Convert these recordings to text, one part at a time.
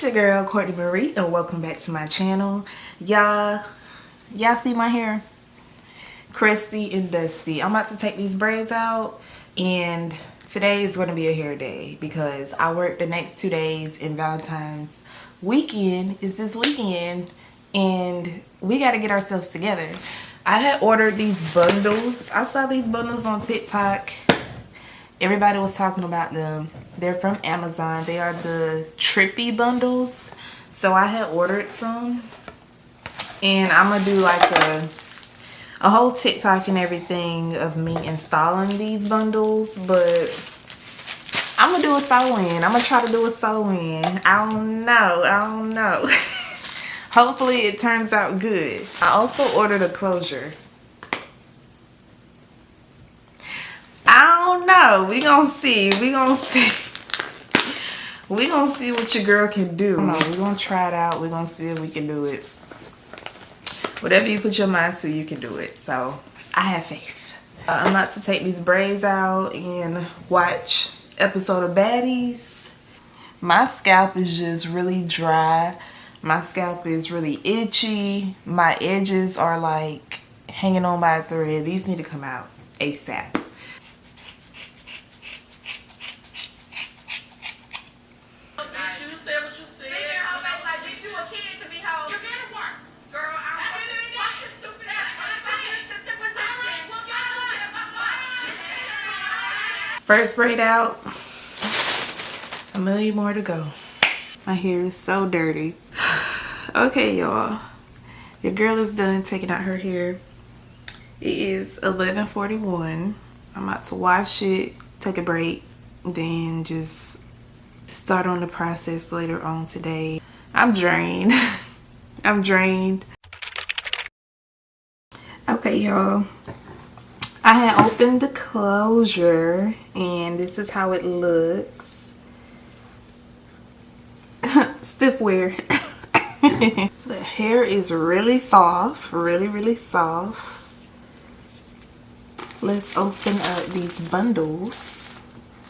your girl Courtney Marie, and welcome back to my channel. Y'all see my hair? Crusty and dusty. I'm about to take these braids out, and today is going to be a hair day because I work the next 2 days, and Valentine's weekend is this weekend, and we got to get ourselves together. I had ordered these bundles. I saw these bundles on TikTok. Everybody was talking about them. They're from Amazon. They are the trippy bundles. So I had ordered some, and I'm gonna do like a whole TikTok and everything of me installing these bundles, but I'm gonna do a sew-in. I'm gonna try to do a sew-in. I don't know. Hopefully it turns out good. I also ordered a closure. I don't know. We gonna see. We gonna see what your girl can do. We're gonna try it out. We're gonna see if we can do it. Whatever you put your mind to, you can do it. So I have faith. I'm about to take these braids out and watch episode of Baddies. My scalp is just really dry. My scalp is really itchy. My edges are like hanging on by a thread. These need to come out ASAP. First braid out, a million more to go. My hair is so dirty. Okay, y'all, your girl is done taking out her hair. It is 11:41. I'm about to wash it, take a break, then just start on the process later on today. I'm drained. I'm drained. Okay, y'all. I had opened the closure, and this is how it looks. Stiff wear. The hair is really soft, really soft. Let's open up these bundles.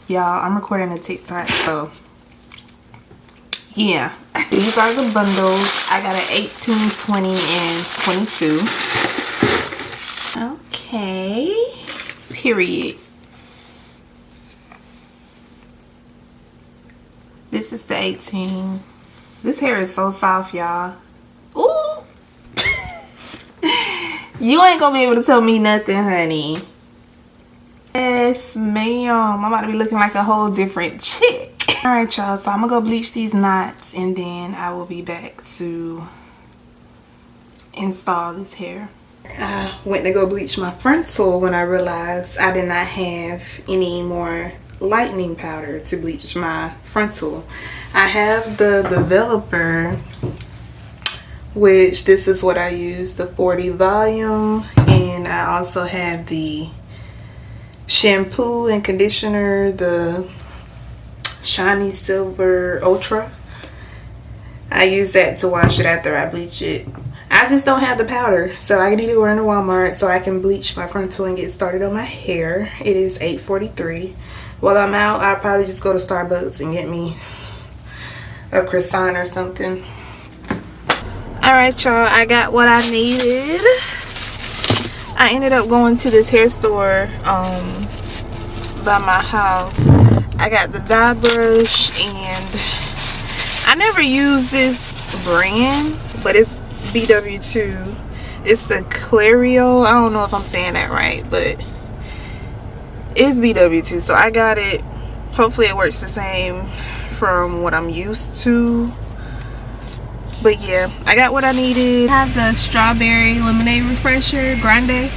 Y'all, I'm recording a TikTok, so yeah. These are the bundles. I got an 18, 20, and 22. Okay, period. This is the 18. This hair is so soft, y'all. Ooh. You ain't gonna be able to tell me nothing, honey. Yes, ma'am. I'm about to be looking like a whole different chick. All right, y'all. So I'm gonna go bleach these knots, and then I will be back to install this hair. I went to go bleach my frontal when I realized I did not have any more lightening powder to bleach my frontal. I have the developer, which this is what I use, the 40 volume, and I also have the shampoo and conditioner, the shiny silver ultra. I use that to wash it after I bleach it. I just don't have the powder, so I need to run to Walmart so I can bleach my frontal and get started on my hair. It is 8:43. While I'm out, I'll probably just go to Starbucks and get me a croissant or something. Alright, y'all, I got what I needed. I ended up going to this hair store by my house. I got the dye brush, and I never use this brand, but it's BW2. It's the Clario. I don't know if I'm saying that right, but it's BW2. So I got it. Hopefully it works the same from what I'm used to. But yeah, I got what I needed. I have the strawberry lemonade refresher grande.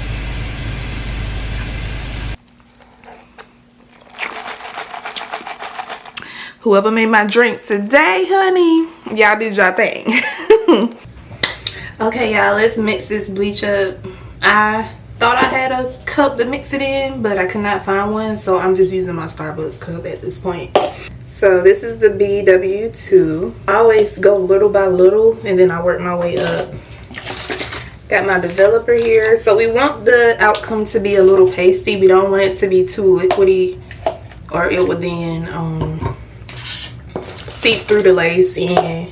Whoever made my drink today, honey, y'all did y'all thing. Okay, y'all, let's mix this bleach up. I thought I had a cup to mix it in, but I could not find one, so I'm just using my Starbucks cup at this point. So this is the BW2. I always go little by little, and then I work my way up. Got my developer here. So we want the outcome to be a little pasty. We don't want it to be too liquidy, or it would then seep through the lace and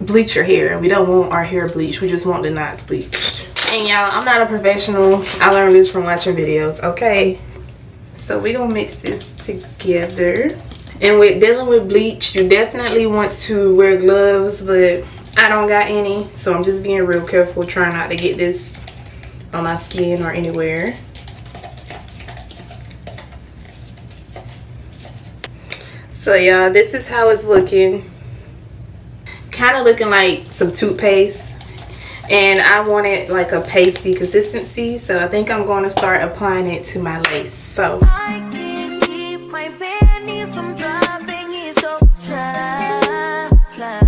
bleach your hair. We don't want our hair bleached, we just want the knots bleached. And y'all, I'm not a professional. I learned this from watching videos, okay? So we gonna mix this together. And with dealing with bleach, you definitely want to wear gloves, but I don't got any, so I'm just being real careful, trying not to get this on my skin or anywhere. So y'all, this is how it's looking. Kind of looking like some toothpaste, and I want it like a pasty consistency, so I think I'm going to start applying it to my lace. So I can't keep my panties from dropping, it's so fly, fly.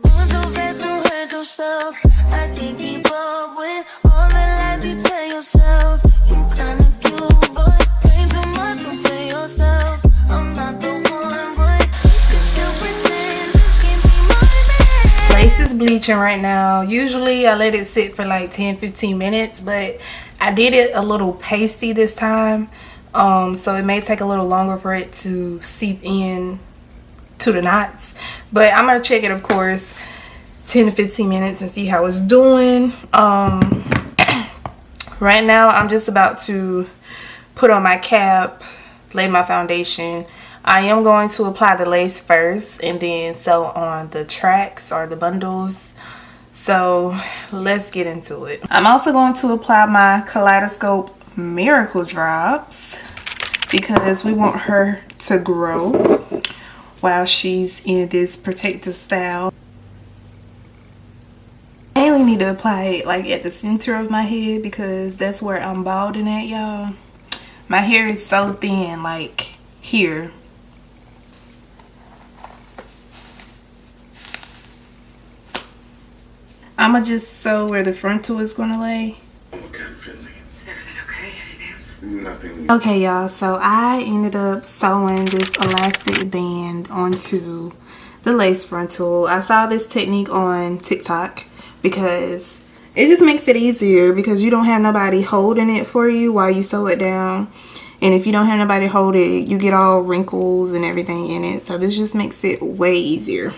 Moving too fast to hurt yourself. I can't keep up with all the lies you tell yourself. You kinda cute, but ain't too much to play yourself. I'm not the one, but you still pretend this can't be my man. Lace is bleaching right now. Usually I let it sit for like 10-15 minutes, but I did it a little pasty this time. So it may take a little longer for it to seep in to the knots. But I'm gonna check it, of course, 10 to 15 minutes and see how it's doing. Right now I'm just about to put on my cap, lay my foundation. I am going to apply the lace first and then sew on the tracks or the bundles. So let's get into it. I'm also going to apply my Kaleidoscope Miracle Drops because we want her to grow while she's in this protective style. I mainly need to apply it like at the center of my head because that's where I'm balding at, y'all. My hair is so thin, like here. I'ma just sew where the frontal is gonna lay. Is everything okay? Any names? Nothing. Okay, y'all, so I ended up sewing this elastic band onto the lace frontal. I saw this technique on TikTok because it just makes it easier because you don't have nobody holding it for you while you sew it down. And if you don't have nobody hold it, you get all wrinkles and everything in it. So this just makes it way easier.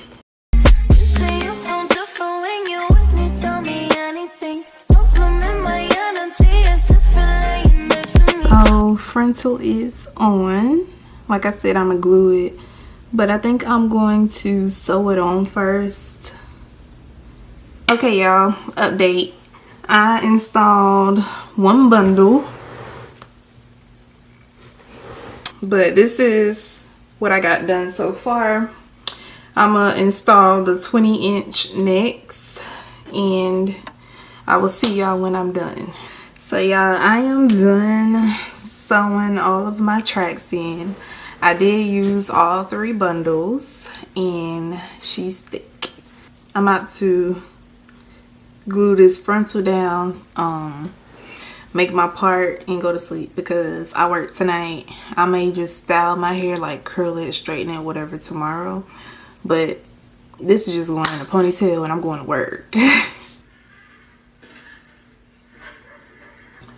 So frontal is on. Like I said, I'm gonna glue it, but I think I'm going to sew it on first. Okay, y'all, update. I installed one bundle, but this is what I got done so far. I'm gonna install the 20-inch next, and I will see y'all when I'm done. So y'all, I am done sewing all of my tracks in. I did use all 3 bundles, and she's thick. I'm about to glue this frontal down, make my part, and go to sleep because I work tonight. I may just style my hair, like curl it, straighten it, whatever tomorrow, but this is just going in a ponytail and I'm going to work.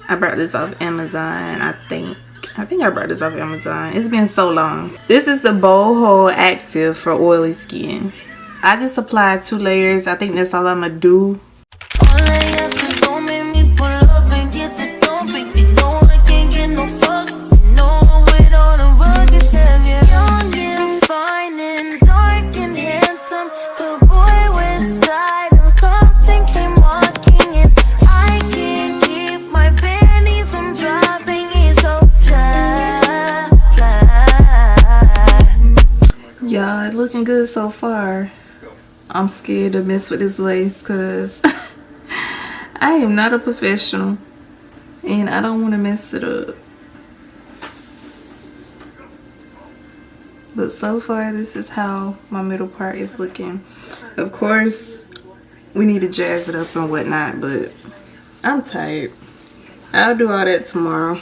I brought this off Amazon, I think I brought this off Amazon. It's been so long. This is the Bold Hold Active for oily skin. I just applied 2 layers. I think that's all I'm gonna do. Y'all, it looking good so far. I'm scared to mess with this lace because I am not a professional and I don't want to mess it up. But so far, this is how my middle part is looking. Of course, we need to jazz it up and whatnot, but I'm tired. I'll do all that tomorrow.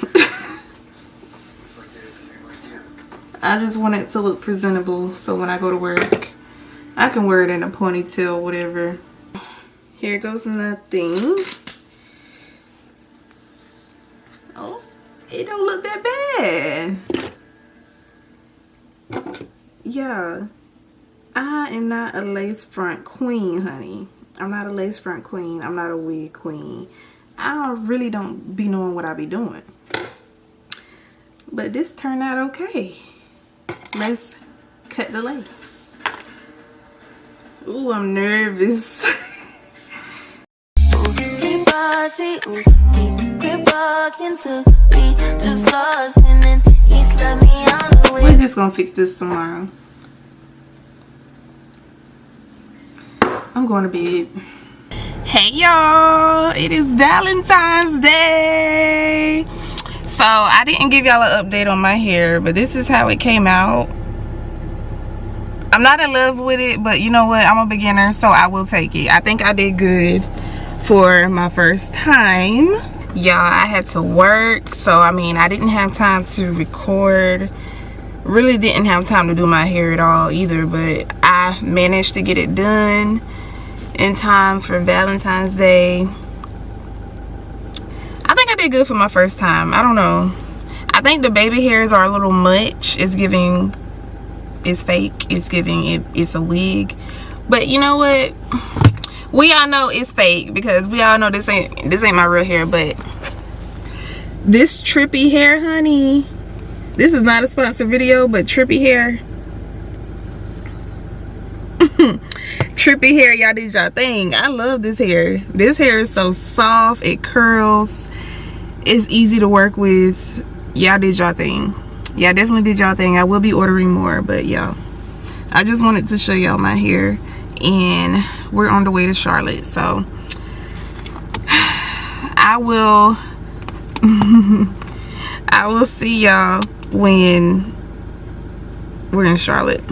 I just want it to look presentable so when I go to work, I can wear it in a ponytail, whatever. Here goes nothing. Oh, it don't look that bad. yeah, I am not a lace front queen, honey. I'm not a lace front queen. I'm not a wig queen. I really don't be knowing what I be doing. But this turned out okay. Let's cut the lace. Ooh, I'm nervous. We're just gonna fix this tomorrow. I'm going to bed. Hey y'all, it is Valentine's Day. So I didn't give y'all an update on my hair, but this is how it came out. I'm not in love with it, but you know what, I'm a beginner, so I will take it. I think I did good for my first time. Y'all, I had to work, so I mean, I didn't have time to record. Really didn't have time to do my hair at all either, but I managed to get it done in time for Valentine's Day. I think I did good for my first time. I don't know. I think the baby hairs are a little much. It's giving, it's fake. It's giving, it's a wig. But you know what? We all know it's fake because we all know this ain't my real hair. But this trippy hair, honey. This is not a sponsored video, but trippy hair. Trippy hair, y'all did y'all thing. I love this hair. This hair is so soft. It curls. It's easy to work with. Y'all did y'all thing. Y'all definitely did y'all thing. I will be ordering more, but y'all, I just wanted to show y'all my hair, and we're on the way to Charlotte, so I will I will see y'all when we're in Charlotte.